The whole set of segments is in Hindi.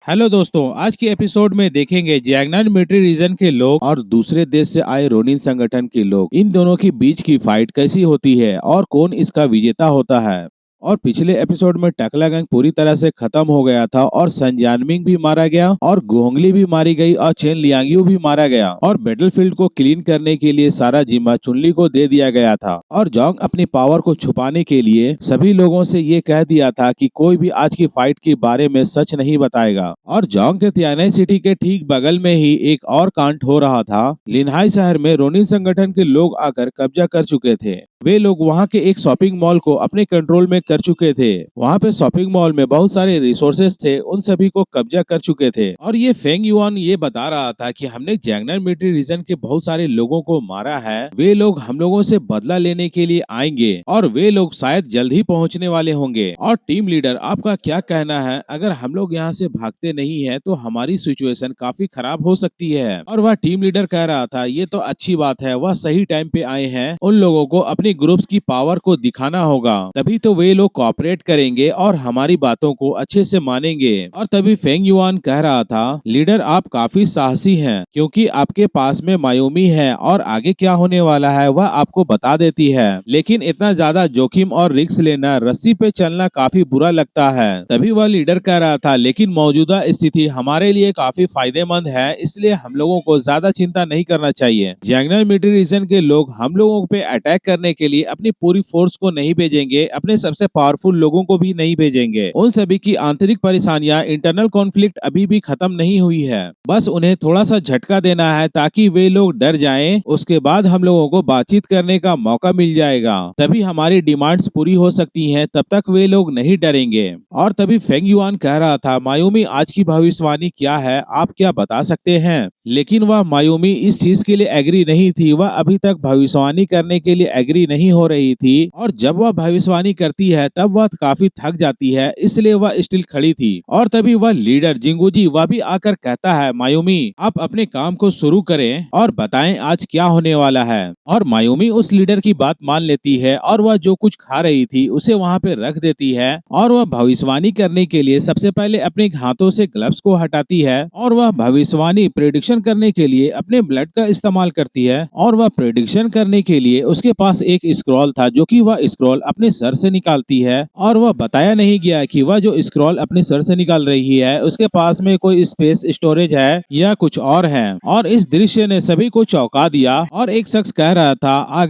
हेलो दोस्तों, आज के एपिसोड में देखेंगे जैगनान मिलिट्री रीजन के लोग और दूसरे देश से आए रोनिन संगठन के लोग, इन दोनों के बीच की फाइट कैसी होती है और कौन इसका विजेता होता है। और पिछले एपिसोड में टकला गैंग पूरी तरह से खत्म हो गया था और संजानमिंग भी मारा गया और गोंगली भी मारी गई और चेन लियांगियो भी मारा गया और बैटलफील्ड को क्लीन करने के लिए सारा जिम्मा चुनली को दे दिया गया था। और जोंग अपनी पावर को छुपाने के लिए सभी लोगों से ये कह दिया था कि कोई भी आज की फाइट के बारे में सच नहीं बताएगा। और जोंग के तियानाई सिटी के ठीक बगल में ही एक और कांड हो रहा था। लिनहाई शहर में रोनिन संगठन के लोग आकर कब्जा कर चुके थे। वे लोग वहां के एक शॉपिंग मॉल को अपने कंट्रोल में कर चुके थे। वहां पे शॉपिंग मॉल में बहुत सारे रिसोर्सेज थे, उन सभी को कब्जा कर चुके थे। और ये फेंग युआन ये बता रहा था कि हमने जैगनान मिलिट्री रीजन के बहुत सारे लोगों को मारा है। वे लोग हम लोगों से बदला लेने के लिए आएंगे और वे लोग शायद जल्द ही पहुंचने वाले होंगे। और टीम लीडर, आपका क्या कहना है? अगर हम लोग यहाँ से भागते नहीं है तो हमारी सिचुएशन काफी खराब हो सकती है। और वह टीम लीडर कह रहा था, ये तो अच्छी बात है, वह सही टाइम पे आए हैं। उन लोगों को अपनी ग्रुप्स की पावर को दिखाना होगा, तभी तो वे लोग कोऑपरेट करेंगे और हमारी बातों को अच्छे से मानेंगे। और तभी फेंग युआन कह रहा था, लीडर आप काफी साहसी हैं, क्योंकि आपके पास में मायोमी है और आगे क्या होने वाला है वह आपको बता देती है। लेकिन इतना ज्यादा जोखिम और रिस्क लेना, रस्सी पे चलना काफी बुरा लगता है। तभी वह लीडर कह रहा था, लेकिन मौजूदा स्थिति हमारे लिए काफी फायदेमंद है, इसलिए हम लोगों को ज्यादा चिंता नहीं करना चाहिए। जैगनान मिलिट्री रीजन के लोग हम लोगों पे अटैक करने के लिए अपनी पूरी फोर्स को नहीं भेजेंगे, अपने सबसे पावरफुल लोगों को भी नहीं भेजेंगे। उन सभी की आंतरिक परेशानियां, इंटरनल कॉन्फ्लिक्ट अभी भी खत्म नहीं हुई है। बस उन्हें थोड़ा सा झटका देना है ताकि वे लोग डर जाएं। उसके बाद हम लोगों को बातचीत करने का मौका मिल जाएगा, तभी हमारी डिमांड्स पूरी हो सकती हैं, तब तक वे लोग नहीं डरेंगे। और तभी फेंग युआन कह रहा था, मायोमी आज की भविष्यवाणी क्या है, आप क्या बता सकते हैं? लेकिन वह मायोमी इस चीज के लिए एग्री नहीं थी। वह अभी तक भविष्यवाणी करने के लिए एग्री नहीं हो रही थी और जब वह भविष्यवाणी करती है तब वह काफी थक जाती है, इसलिए वह स्टिल खड़ी थी। और तभी वह लीडर जिंगुजी वह भी आकर कहता है, मायोमी आप अपने काम को शुरू करें और बताएं आज क्या होने वाला है। और मायोमी उस लीडर की बात मान लेती है और वह जो कुछ खा रही थी उसे वहाँ पे रख देती है और वह भविष्यवाणी करने के लिए सबसे पहले अपने हाथों से ग्लव्स को हटाती है और वह भविष्यवाणी प्रेडिक्शन करने के लिए अपने ब्लड का इस्तेमाल करती है। और वह प्रेडिक्शन करने के लिए उसके पास एक स्क्रॉल था, जो कि वह स्क्रॉल अपने सर से निकालती है। और वह बताया नहीं गया कि वह जो स्क्रॉल अपने सर से निकाल रही है उसके पास में कोई स्पेस स्टोरेज है या कुछ और है। और इस दृश्य ने सभी को चौंका दिया और एक शख्स कह रहा था, आ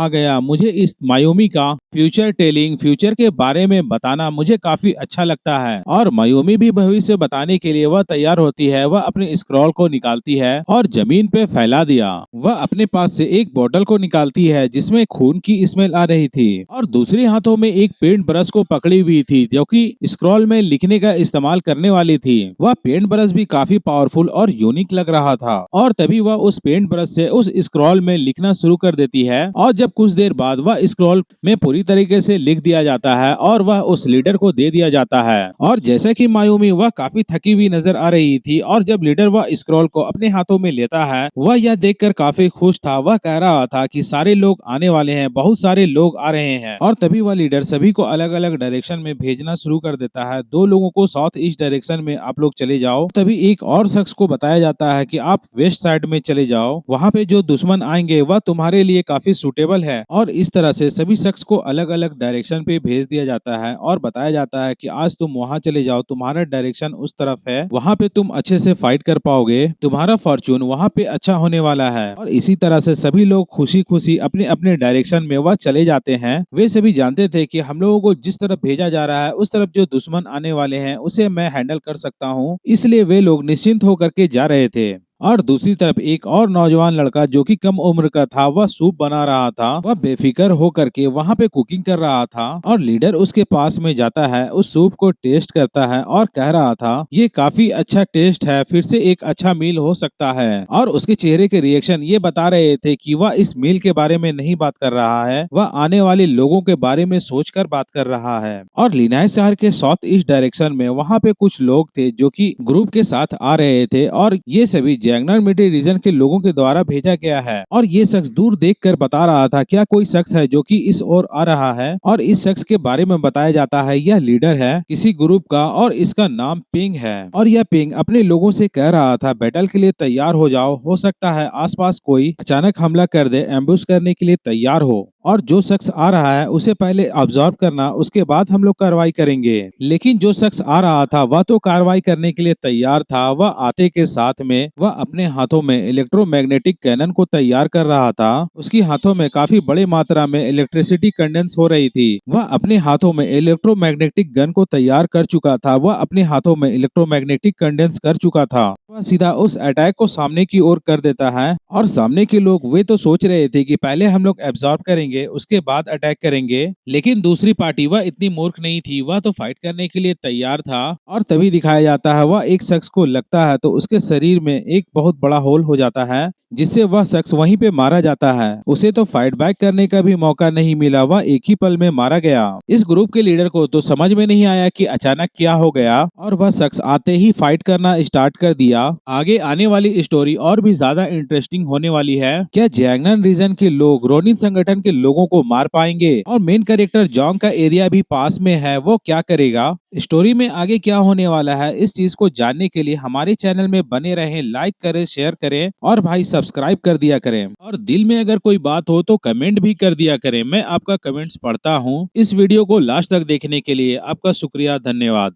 गया, मुझे इस मायोमी का फ्यूचर टेलिंग, फ्यूचर के बारे में बताना मुझे काफी अच्छा लगता है। और मायोमी भी भविष्य बताने के लिए वह तैयार होती है। वह अपने स्क्रॉल को निकालती है और जमीन पे फैला दिया। वह अपने पास से एक बोतल को निकालती है जिसमें खून की स्मेल आ रही थी और दूसरे हाथों में एक पेंट ब्रश को पकड़ी हुई थी, जो कि स्क्रॉल में लिखने का इस्तेमाल करने वाली थी। वह पेंट ब्रश भी काफी पावरफुल और यूनिक लग रहा था। और तभी वह उस पेंट ब्रश से उस स्क्रॉल में लिखना शुरू कर देती है और जब कुछ देर बाद वह स्क्रॉल में पूरी तरीके से लिख दिया जाता है और वह उस लीडर को दे दिया जाता है। और जैसे कि मायोमी वह काफी थकी हुई नजर आ रही थी और जब लीडर वह स्क्रॉल को अपने हाथों में लेता है वह यह देखकर काफी खुश था। वह कह रहा था कि सारे लोग आने वाले हैं, बहुत सारे लोग आ रहे हैं। और तभी वह लीडर सभी को अलग अलग डायरेक्शन में भेजना शुरू कर देता है। 2 लोगों को साउथ ईस्ट डायरेक्शन में आप लोग चले जाओ। तभी एक और शख्स को बताया जाता है कि आप वेस्ट साइड में चले जाओ, वहाँ पे जो दुश्मन आएंगे वह तुम्हारे लिए काफी सुटेबल है। और इस तरह से सभी शख्स को अलग अलग डायरेक्शन पे भेज दिया जाता है और बताया जाता है कि आज तुम वहाँ चले जाओ, तुम्हारा डायरेक्शन उस तरफ है, वहाँ पे तुम अच्छे से फाइट कर पाओगे, तुम्हारा फॉर्चून वहाँ पे अच्छा होने वाला है। और इसी तरह से सभी लोग खुशी खुशी अपने अपने डायरेक्शन में वह चले जाते हैं। वे सभी जानते थे कि हम लोगों को जिस तरफ भेजा जा रहा है उस तरफ जो दुश्मन आने वाले हैं उसे मैं हैंडल कर सकता हूँ, इसलिए वे लोग निश्चिंत होकर के जा रहे थे। और दूसरी तरफ एक और नौजवान लड़का जो कि कम उम्र का था, वह सूप बना रहा था। वह बेफिक्र होकर के वहाँ पे कुकिंग कर रहा था और लीडर उसके पास में जाता है, उस सूप को टेस्ट करता है और कह रहा था, ये काफी अच्छा टेस्ट है, फिर से एक अच्छा मील हो सकता है। और उसके चेहरे के रिएक्शन ये बता रहे थे कि वह इस मील के बारे में नहीं बात कर रहा है, वह आने वाले लोगों के बारे में सोचकर बात कर रहा है। और लिनाई शहर के साउथ ईस्ट डायरेक्शन में वहाँ पे कुछ लोग थे जो कि ग्रुप के साथ आ रहे थे और ये सभी जैगनर मिलिट्री रीजन के लोगों के द्वारा भेजा गया है और ये शख्स दूर देखकर बता रहा था क्या कोई शख्स है जो कि इस ओर आ रहा है और इस शख्स के बारे में बताया जाता है यह लीडर है किसी ग्रुप का और इसका नाम पिंग है और यह पिंग अपने लोगों से कह रहा था बैटल के लिए तैयार हो जाओ, हो सकता है आसपास कोई अचानक हमला कर दे, एम्बुश करने के लिए तैयार हो और जो शख्स आ रहा है उसे पहले ऑब्जर्व करना, उसके बाद हम लोग कार्रवाई करेंगे। लेकिन जो शख्स आ रहा था वह तो कार्रवाई करने के लिए तैयार था। वह आते के साथ में वह अपने हाथों में इलेक्ट्रोमैग्नेटिक कैनन को तैयार कर रहा था। उसकी हाथों में काफी बड़ी मात्रा में इलेक्ट्रिसिटी कंडेंस हो रही थी। वह अपने हाथों में इलेक्ट्रोमैग्नेटिक गन को तैयार कर चुका था। वह अपने हाथों में इलेक्ट्रोमैग्नेटिक कंडेंस कर चुका था। वह सीधा उस अटैक को सामने की ओर कर देता है और सामने के लोग वे तो सोच रहे थे कि पहले हम लोग एब्जॉर्ब करेंगे उसके बाद अटैक करेंगे, लेकिन दूसरी पार्टी वह इतनी मूर्ख नहीं थी। वह तो फाइट करने के लिए तैयार था और तभी दिखाया जाता है वह एक शख्स को लगता है तो उसके शरीर में एक बहुत बड़ा होल हो जाता है जिससे वह शख्स वहीं पे मारा जाता है। उसे तो फाइट बैक करने का भी मौका नहीं मिला, वह एक ही पल में मारा गया। इस ग्रुप के लीडर को तो समझ में नहीं आया कि अचानक क्या हो गया और वह शख्स आते ही फाइट करना स्टार्ट कर दिया। आगे आने वाली स्टोरी और भी ज्यादा इंटरेस्टिंग होने वाली है। क्या जैगनन रीजन के लोग रोनिन संगठन के लोगों को मार पाएंगे और मेन कैरेक्टर जॉन्ग का एरिया भी पास में है, वो क्या करेगा? स्टोरी में आगे क्या होने वाला है इस चीज को जानने के लिए हमारे चैनल में बने रहें, लाइक करें, शेयर करें और भाई सब्सक्राइब कर दिया करें और दिल में अगर कोई बात हो तो कमेंट भी कर दिया करें। मैं आपका कमेंट्स पढ़ता हूँ। इस वीडियो को लास्ट तक देखने के लिए आपका शुक्रिया, धन्यवाद।